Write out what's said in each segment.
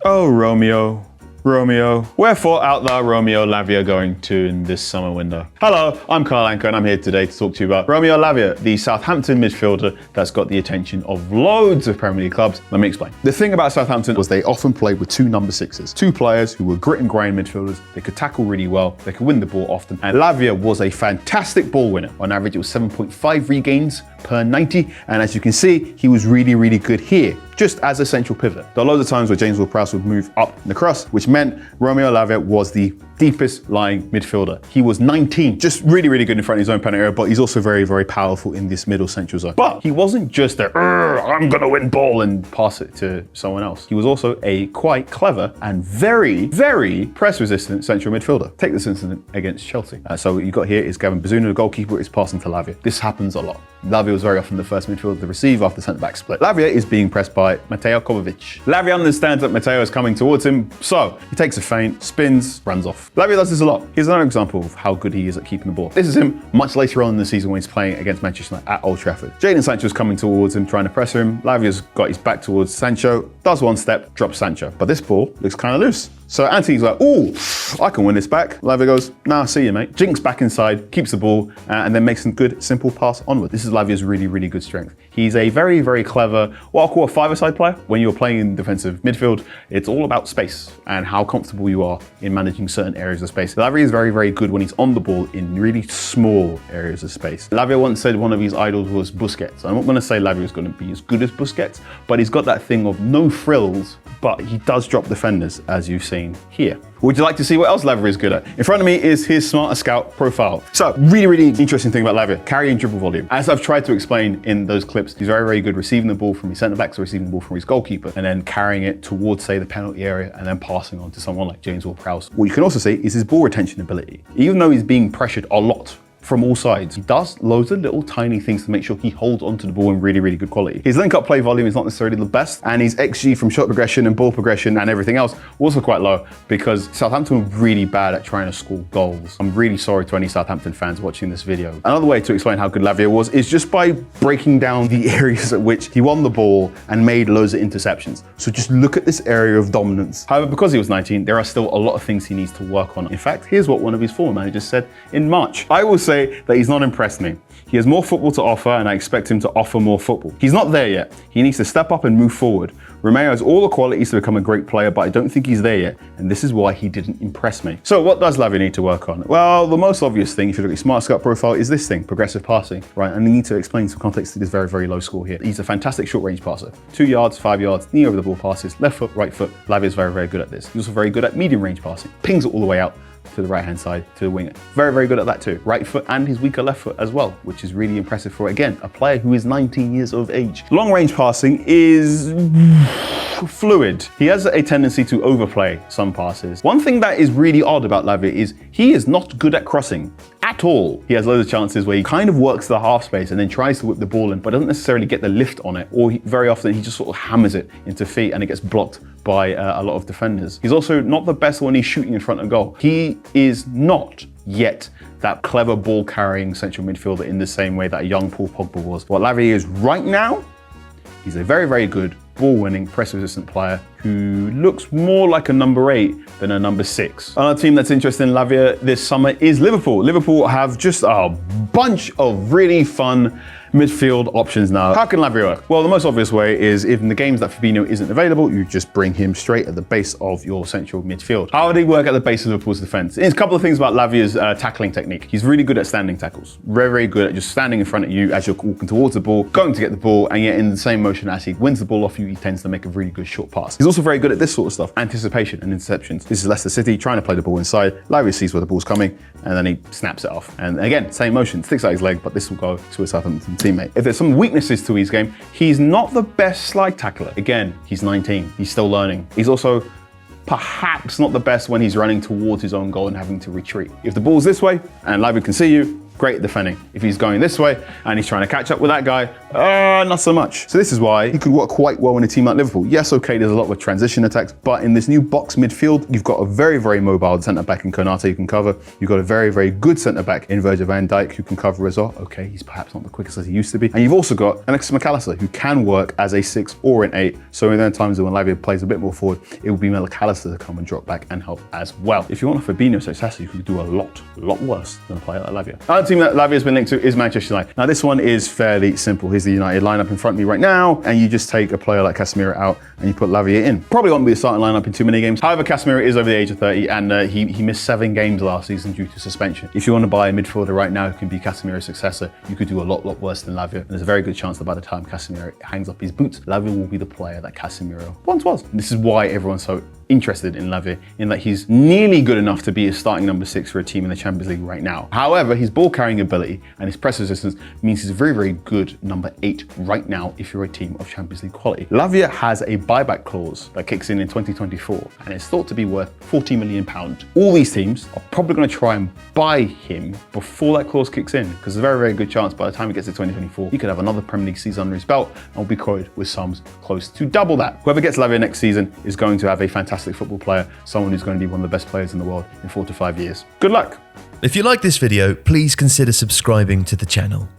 Oh, Romeo. Romeo. Wherefore art thou, Romeo Lavia, going to in this summer window? Hello, I'm Anka and I'm here today to talk to you about Romeo Lavia, the Southampton midfielder that's got the attention of loads of Premier League clubs. Let me explain. The thing about Southampton was they often played with two number sixes, two players who were grit and grind midfielders. They could tackle really well, they could win the ball often, and Lavia was a fantastic ball winner. On average, it was 7.5 regains per 90, and as you can see, he was really good here, just as a central pivot. There are loads of times where James Ward-Prowse would move up in the cross, which meant Romeo Lavia was the deepest lying midfielder. He was 19, just really good in front of his own penalty area, but he's also very powerful in this middle central zone. But he wasn't just a, I'm gonna win ball and pass it to someone else. He was also a quite clever and very press resistant central midfielder. Take this incident against Chelsea. So what you got here is Gavin Bazunu, the goalkeeper, is passing to Lavia. This happens a lot. Lavia was very often the first midfielder to receive after centre-back split. Lavia is being pressed by Mateo Kovacic. Lavia understands that Mateo is coming towards him, so he takes a feint, spins, runs off. Lavia does this a lot. Here's another example of how good he is at keeping the ball. This is him much later on in the season when he's playing against Manchester United at Old Trafford. Jadon Sancho's coming towards him, trying to press him. Lavia's got his back towards Sancho, does one step, drops Sancho. But this ball looks kind of loose. So Anthony's like, ooh, I can win this back. Lavia goes, nah, see you, mate. Jinks back inside, keeps the ball, and then makes some good, simple pass onward. This is Lavia's really good strength. He's a very clever, what I'll call a five-a-side player. When you're playing in defensive midfield, it's all about space and how comfortable you are in managing certain areas of space. Lavia is very good when he's on the ball in really small areas of space. Lavia once said one of his idols was Busquets. I'm not gonna say Lavia is gonna be as good as Busquets, but he's got that thing of no frills, but he does drop defenders, as you've seen here. Would you like to see what else Lavia is good at? In front of me is his Smarter Scout profile. So, really interesting thing about Lavia, carry and dribble volume. As I've tried to explain in those clips, he's very good receiving the ball from his centre-backs or receiving the ball from his goalkeeper, and then carrying it towards, say, the penalty area, and then passing on to someone like James Ward-Prowse. What you can also see is his ball retention ability. Even though he's being pressured a lot from all sides, he does loads of little tiny things to make sure he holds onto the ball in really good quality. His link-up play volume is not necessarily the best, and his XG from shot progression and ball progression and everything else also quite low, because Southampton were really bad at trying to score goals. I'm really sorry to any Southampton fans watching this video. Another way to explain how good Lavia was is just by breaking down the areas at which he won the ball and made loads of interceptions. So just look at this area of dominance. However, because he was 19, there are still a lot of things he needs to work on. In fact, here's what one of his former managers said in March. I will say that he's not impressed me. He has more football to offer, and I expect him to offer more football. He's not there yet. He needs to step up and move forward. Romeo has all the qualities to become a great player, but I don't think he's there yet, and this is why he didn't impress me. So what does Lavia need to work on? Well, the most obvious thing, if you look at his Smart Scout profile, is this thing, progressive passing, right? And I need to explain some context to this very low score here. He's a fantastic short-range passer. 2 yards, 5 yards, knee over the ball passes, left foot, right foot. Lavia is very good at this. He's also very good at medium-range passing. Pings it all the way out to the right-hand side, to the winger. Very good at that too. Right foot and his weaker left foot as well, which is really impressive for, again, a player who is 19 years of age. Long-range passing is fluid. He has a tendency to overplay some passes. One thing that is really odd about Lavia is he is not good at crossing at all. He has loads of chances where he kind of works the half space and then tries to whip the ball in, but doesn't necessarily get the lift on it, or very often he just sort of hammers it into feet and it gets blocked by a lot of defenders. He's also not the best when he's shooting in front of goal. He is not yet that clever ball carrying central midfielder in the same way that a young Paul Pogba was. What Lavia is right now, he's a very good ball-winning, press-resistant player who looks more like a number 8 than a number 6. Another team that's interested in Lavia this summer is Liverpool. Liverpool have just a bunch of really fun midfield options now. How can Lavia work? Well, the most obvious way is if in the games that Fabinho isn't available, you just bring him straight at the base of your central midfield. How would he work at the base of Liverpool's defense? There's a couple of things about Lavia's tackling technique. He's really good at standing tackles. Very good at just standing in front of you as you're walking towards the ball, going to get the ball, and yet in the same motion as he wins the ball off you, he tends to make a really good short pass. He's also very good at this sort of stuff, anticipation and interceptions. This is Leicester City trying to play the ball inside. Lavia sees where the ball's coming, and then he snaps it off. And again, same motion, sticks out his leg, but this will go to a Southampton teammate. If there's some weaknesses to his game, he's not the best slide tackler. Again, he's 19, he's still learning. He's also perhaps not the best when he's running towards his own goal and having to retreat. If the ball's this way and Lavia can see you, great defending. If he's going this way and he's trying to catch up with that guy, not so much. So this is why he could work quite well in a team like Liverpool. Yes, okay, there's a lot of transition attacks, but in this new box midfield, you've got a very, very mobile centre-back in Konate who can cover. You've got a very, very good centre-back in Virgil van Dijk who can cover as well. Okay, he's perhaps not the quickest as he used to be. And you've also got Alexis McAllister who can work as a 6 or an 8. So in those times when Lavia plays a bit more forward, it will be McAllister to come and drop back and help as well. If you want a Fabinho successor, you could do a lot worse than a player like Lavia. Another team that Lavia has been linked to is Manchester United. Now this one is fairly simple. Here's the United lineup in front of me right now, and you just take a player like Casemiro out and you put Lavia in. Probably won't be a starting lineup in too many games. However, Casemiro is over the age of 30 and he missed 7 games last season due to suspension. If you want to buy a midfielder right now who can be Casemiro's successor, you could do a lot worse than Lavia. And there's a very good chance that by the time Casemiro hangs up his boots, Lavia will be the player that Casemiro once was. And this is why everyone's so interested in Lavia, in that he's nearly good enough to be a starting number 6 for a team in the Champions League right now. However, his ball carrying ability and his press resistance means he's a very, very good number 8 right now if you're a team of Champions League quality. Lavia has a buyback clause that kicks in 2024 and it's thought to be worth £40 million. All these teams are probably going to try and buy him before that clause kicks in, because there's a very, very good chance by the time he gets to 2024, he could have another Premier League season under his belt and will be quoted with sums close to double that. Whoever gets Lavia next season is going to have a fantastic football player, someone who's going to be one of the best players in the world in 4 to 5 years. Good luck. If you like this video, please consider subscribing to the channel.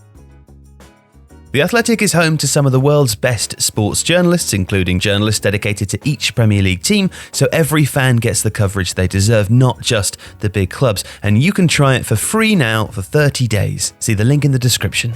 The Athletic is home to some of the world's best sports journalists, including journalists dedicated to each Premier League team, so every fan gets the coverage they deserve, not just the big clubs. And you can try it for free now for 30 days. See the link in the description.